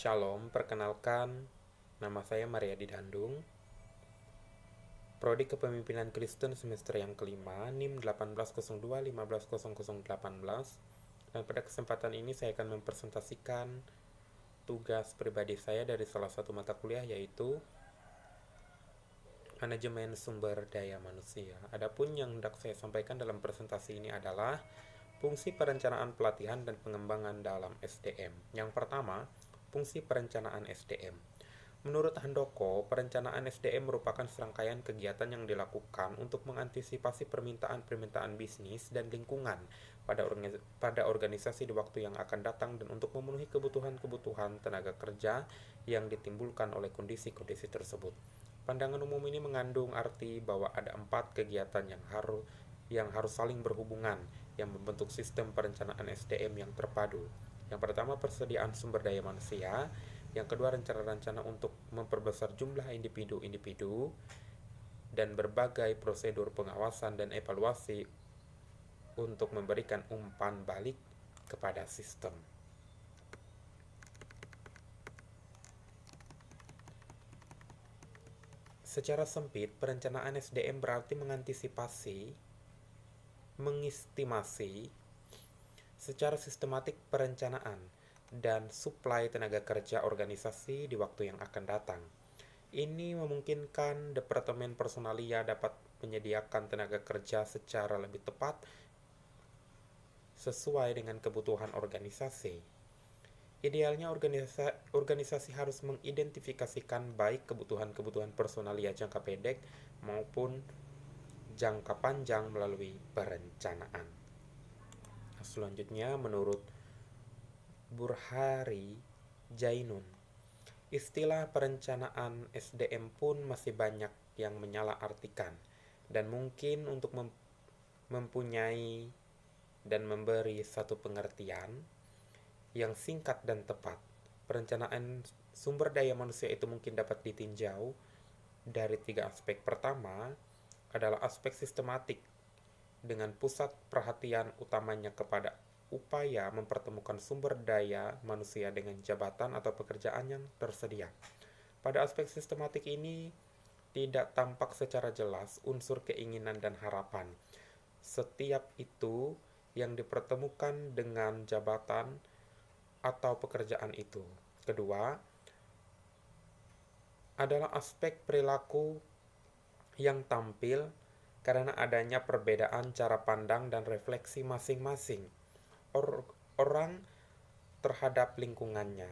Shalom, perkenalkan, nama saya Mariadi Dandung, Prodi Kepemimpinan Kristen semester yang kelima, NIM 1802-150018. Dan pada kesempatan ini saya akan mempresentasikan tugas pribadi saya dari salah satu mata kuliah, yaitu Manajemen Sumber Daya Manusia. Adapun yang hendak saya sampaikan dalam presentasi ini adalah fungsi perencanaan pelatihan dan pengembangan dalam SDM. Yang pertama, fungsi perencanaan SDM. Menurut Handoko, perencanaan SDM merupakan serangkaian kegiatan yang dilakukan untuk mengantisipasi permintaan-permintaan bisnis dan lingkungan pada organisasi di waktu yang akan datang dan untuk memenuhi kebutuhan-kebutuhan tenaga kerja yang ditimbulkan oleh kondisi-kondisi tersebut. Pandangan umum ini mengandung arti bahwa ada 4 kegiatan yang harus saling berhubungan yang membentuk sistem perencanaan SDM yang terpadu. Yang pertama, persediaan sumber daya manusia. Yang kedua, rencana-rencana untuk memperbesar jumlah individu-individu dan berbagai prosedur pengawasan dan evaluasi untuk memberikan umpan balik kepada sistem. Secara sempit, perencanaan SDM berarti mengestimasi secara sistematik perencanaan dan suplai tenaga kerja organisasi di waktu yang akan datang. Ini memungkinkan Departemen Personalia dapat menyediakan tenaga kerja secara lebih tepat sesuai dengan kebutuhan organisasi. Idealnya organisasi harus mengidentifikasikan baik kebutuhan-kebutuhan personalia jangka pendek maupun jangka panjang melalui perencanaan. Selanjutnya, menurut Burhari Jainun, istilah perencanaan SDM pun masih banyak yang menyalahartikan dan mungkin untuk mempunyai dan memberi satu pengertian yang singkat dan tepat. Perencanaan sumber daya manusia itu mungkin dapat ditinjau dari 3 aspek. Pertama adalah aspek sistematik dengan pusat perhatian utamanya kepada upaya mempertemukan sumber daya manusia dengan jabatan atau pekerjaan yang tersedia. Pada aspek sistematik ini tidak tampak secara jelas unsur keinginan dan harapan setiap itu yang dipertemukan dengan jabatan atau pekerjaan itu. Kedua adalah aspek perilaku yang tampil karena adanya perbedaan cara pandang dan refleksi masing-masing orang terhadap lingkungannya.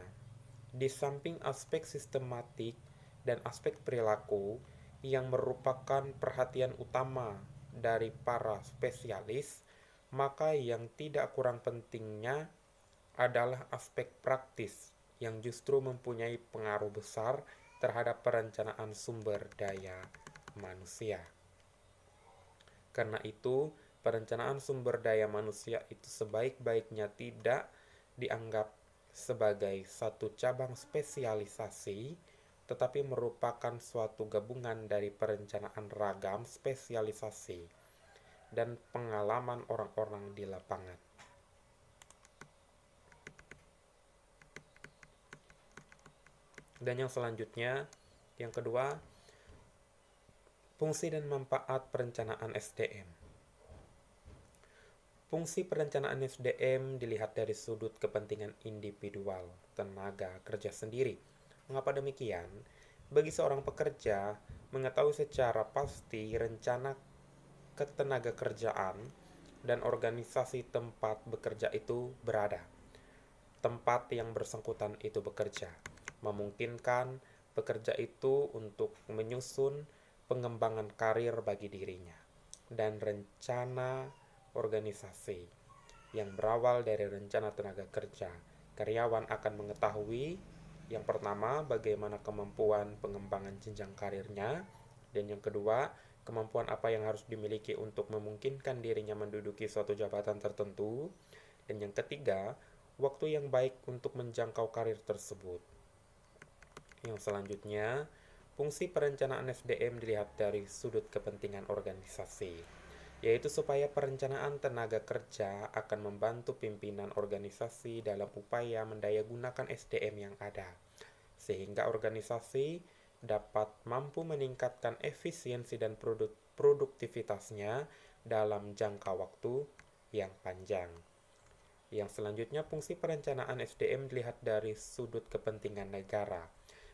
Di samping aspek sistematik dan aspek perilaku yang merupakan perhatian utama dari para spesialis, maka yang tidak kurang pentingnya adalah aspek praktis yang justru mempunyai pengaruh besar terhadap perencanaan sumber daya manusia. Karena itu, perencanaan sumber daya manusia itu sebaik-baiknya tidak dianggap sebagai satu cabang spesialisasi, tetapi merupakan suatu gabungan dari perencanaan ragam spesialisasi dan pengalaman orang-orang di lapangan. Dan yang selanjutnya, yang kedua, fungsi dan manfaat perencanaan SDM. Fungsi perencanaan SDM dilihat dari sudut kepentingan individual tenaga kerja sendiri. Mengapa demikian? Bagi seorang pekerja, mengetahui secara pasti rencana ketenaga kerjaan dan organisasi tempat bekerja itu berada. Tempat yang bersangkutan itu bekerja, memungkinkan pekerja itu untuk menyusun pengembangan karir bagi dirinya, dan rencana organisasi yang berawal dari rencana tenaga kerja. Karyawan akan mengetahui yang pertama bagaimana kemampuan pengembangan jenjang karirnya, dan yang kedua kemampuan apa yang harus dimiliki untuk memungkinkan dirinya menduduki suatu jabatan tertentu, dan yang ketiga waktu yang baik untuk menjangkau karir tersebut. Yang selanjutnya, fungsi perencanaan SDM dilihat dari sudut kepentingan organisasi. yaitu supaya perencanaan tenaga kerja akan membantu pimpinan organisasi dalam upaya mendayagunakan SDM yang ada, sehingga organisasi dapat mampu meningkatkan efisiensi dan produktivitasnya dalam jangka waktu yang panjang. Yang selanjutnya, fungsi perencanaan SDM dilihat dari sudut kepentingan negara.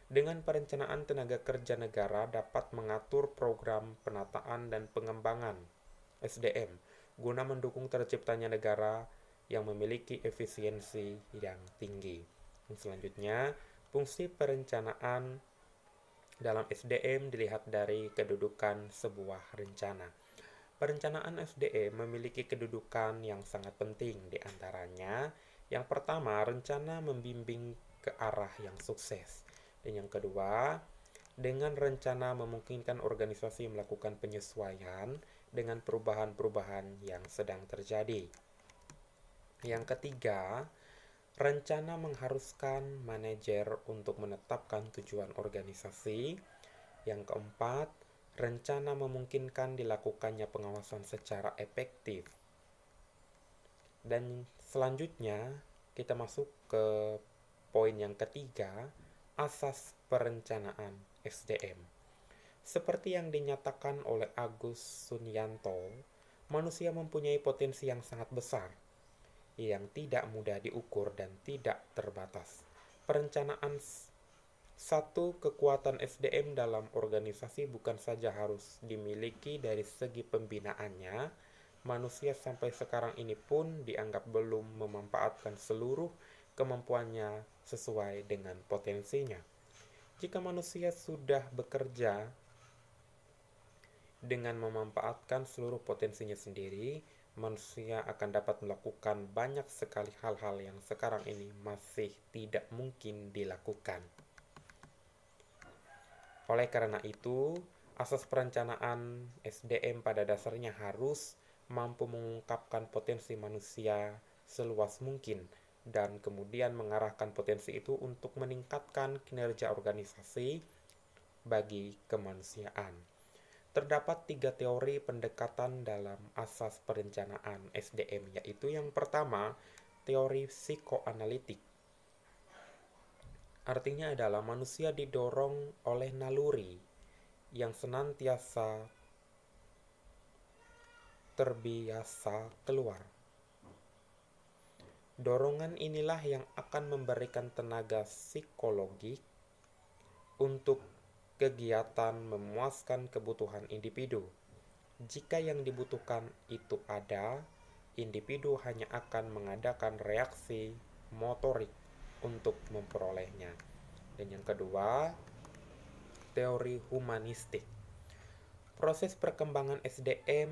Dengan perencanaan tenaga kerja, negara dapat mengatur program penataan dan pengembangan SDM guna mendukung terciptanya negara yang memiliki efisiensi yang tinggi. Yang selanjutnya, fungsi perencanaan dalam SDM dilihat dari kedudukan sebuah rencana. Perencanaan SDM memiliki kedudukan yang sangat penting, di antaranya yang pertama, rencana membimbing ke arah yang sukses. Dan yang kedua, dengan rencana memungkinkan organisasi melakukan penyesuaian dengan perubahan-perubahan yang sedang terjadi. Yang ketiga, rencana mengharuskan manajer untuk menetapkan tujuan organisasi. Yang keempat, rencana memungkinkan dilakukannya pengawasan secara efektif. Dan selanjutnya, kita masuk ke poin yang ketiga, asas perencanaan SDM. Seperti yang dinyatakan oleh Agus Sunyanto, manusia mempunyai potensi yang sangat besar, yang tidak mudah diukur dan tidak terbatas. Perencanaan satu kekuatan SDM dalam organisasi bukan saja harus dimiliki dari segi pembinaannya, manusia sampai sekarang ini pun dianggap belum memanfaatkan seluruh kemampuannya sesuai dengan potensinya. Jika manusia sudah bekerja dengan memanfaatkan seluruh potensinya sendiri, manusia akan dapat melakukan banyak sekali hal-hal yang sekarang ini masih tidak mungkin dilakukan. Oleh karena itu, asas perencanaan SDM pada dasarnya harus mampu mengungkapkan potensi manusia seluas mungkin dan kemudian mengarahkan potensi itu untuk meningkatkan kinerja organisasi bagi kemanusiaan. Terdapat 3 teori pendekatan dalam asas perencanaan SDM, yaitu yang pertama, teori psikoanalitik. Artinya adalah manusia didorong oleh naluri yang senantiasa terbiasa keluar. Dorongan inilah yang akan memberikan tenaga psikologik untuk kegiatan memuaskan kebutuhan individu. Jika yang dibutuhkan itu ada, individu hanya akan mengadakan reaksi motorik untuk memperolehnya. Dan yang kedua, teori humanistik. Proses perkembangan SDM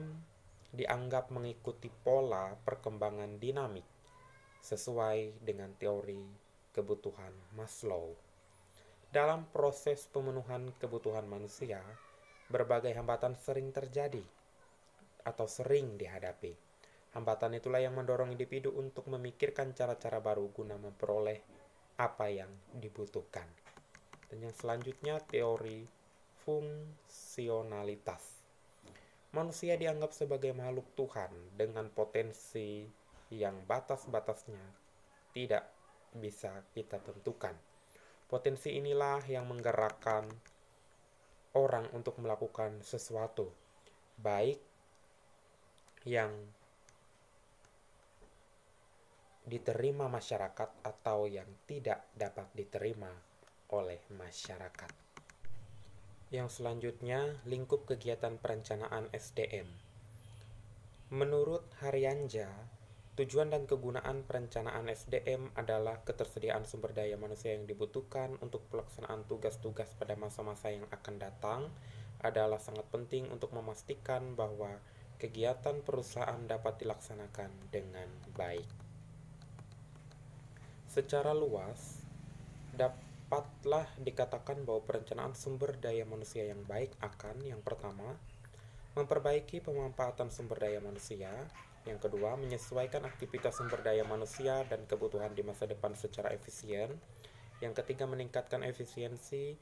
dianggap mengikuti pola perkembangan dinamik sesuai dengan teori kebutuhan Maslow. Dalam proses pemenuhan kebutuhan manusia, berbagai hambatan sering terjadi atau sering dihadapi. Hambatan itulah yang mendorong individu untuk memikirkan cara-cara baru guna memperoleh apa yang dibutuhkan. Dan yang selanjutnya, teori fungsionalitas. Manusia dianggap sebagai makhluk Tuhan dengan potensi yang batas-batasnya tidak bisa kita tentukan. Potensi inilah yang menggerakkan orang untuk melakukan sesuatu, baik yang diterima masyarakat atau yang tidak dapat diterima oleh masyarakat. Yang selanjutnya, lingkup kegiatan perencanaan SDM. Menurut Haryanja, tujuan dan kegunaan perencanaan SDM adalah ketersediaan sumber daya manusia yang dibutuhkan untuk pelaksanaan tugas-tugas pada masa-masa yang akan datang adalah sangat penting untuk memastikan bahwa kegiatan perusahaan dapat dilaksanakan dengan baik. Secara luas, dapatlah dikatakan bahwa perencanaan sumber daya manusia yang baik akan, yang pertama, memperbaiki pemanfaatan sumber daya manusia, yang kedua, menyesuaikan aktivitas sumber daya manusia dan kebutuhan di masa depan secara efisien, yang ketiga, meningkatkan efisiensi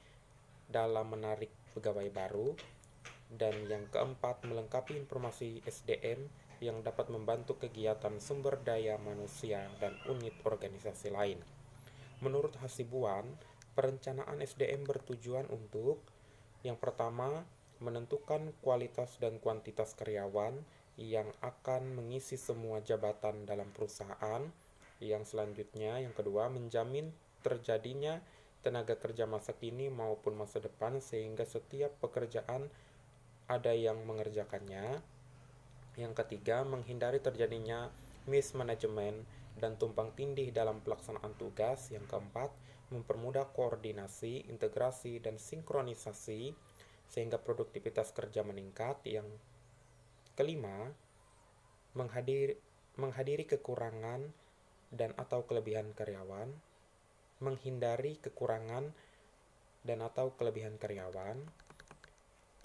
dalam menarik pegawai baru, Dan yang keempat, melengkapi informasi SDM yang dapat membantu kegiatan sumber daya manusia dan unit organisasi lain. Menurut Hasibuan, perencanaan SDM bertujuan untuk yang pertama, menentukan kualitas dan kuantitas karyawan yang akan mengisi semua jabatan dalam perusahaan. Yang selanjutnya, yang kedua, menjamin terjadinya tenaga kerja masa kini maupun masa depan sehingga setiap pekerjaan ada yang mengerjakannya. Yang ketiga, menghindari terjadinya mismanagement dan tumpang tindih dalam pelaksanaan tugas. Yang keempat, mempermudah koordinasi, integrasi, dan sinkronisasi sehingga produktivitas kerja meningkat. Yang kelima, menghadiri kekurangan dan atau kelebihan karyawan, menghindari kekurangan dan atau kelebihan karyawan.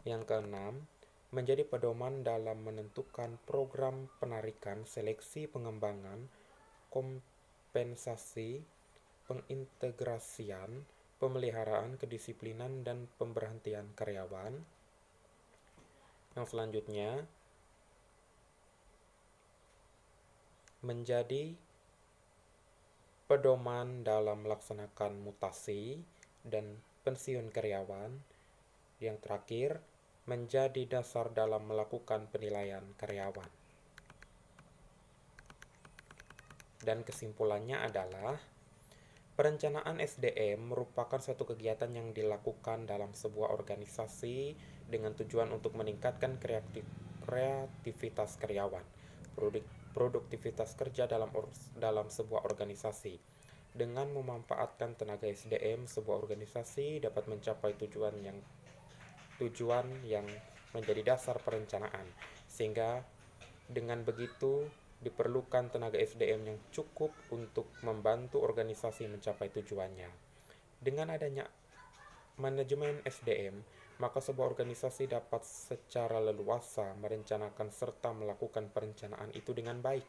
Yang keenam, menjadi pedoman dalam menentukan program penarikan, seleksi, pengembangan, kompensasi, pengintegrasian, pemeliharaan, kedisiplinan, dan pemberhentian karyawan. Yang selanjutnya, menjadi pedoman dalam melaksanakan mutasi dan pensiun karyawan. Yang terakhir, menjadi dasar dalam melakukan penilaian karyawan. Dan kesimpulannya adalah, perencanaan SDM merupakan suatu kegiatan yang dilakukan dalam sebuah organisasi dengan tujuan untuk meningkatkan kreativitas karyawan, produktivitas kerja dalam sebuah organisasi. Dengan memanfaatkan tenaga SDM, sebuah organisasi dapat mencapai tujuan yang menjadi dasar perencanaan, sehingga dengan begitu diperlukan tenaga SDM yang cukup untuk membantu organisasi mencapai tujuannya. Dengan adanya manajemen SDM, maka sebuah organisasi dapat secara leluasa merencanakan serta melakukan perencanaan itu dengan baik.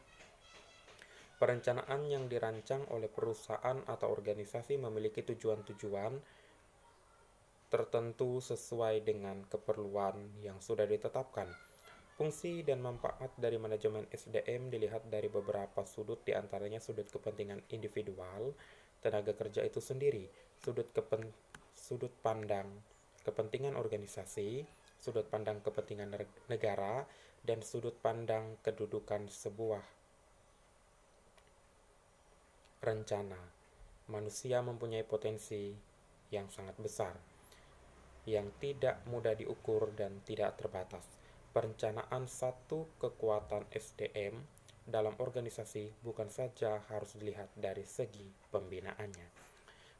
Perencanaan yang dirancang oleh perusahaan atau organisasi memiliki tujuan-tujuan tertentu sesuai dengan keperluan yang sudah ditetapkan. Fungsi dan manfaat dari manajemen SDM dilihat dari beberapa sudut, diantaranya sudut kepentingan individual, tenaga kerja itu sendiri, sudut pandang kepentingan organisasi, sudut pandang kepentingan negara, dan sudut pandang kedudukan sebuah rencana. Manusia mempunyai potensi yang sangat besar, yang tidak mudah diukur dan tidak terbatas. Perencanaan satu kekuatan SDM dalam organisasi bukan saja harus dilihat dari segi pembinaannya.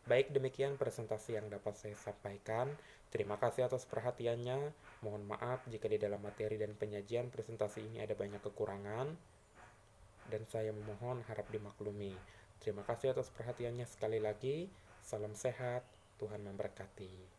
Baik, demikian presentasi yang dapat saya sampaikan. Terima kasih atas perhatiannya. Mohon maaf jika di dalam materi dan penyajian presentasi ini ada banyak kekurangan, dan saya memohon harap dimaklumi. Terima kasih atas perhatiannya sekali lagi. Salam sehat, Tuhan memberkati.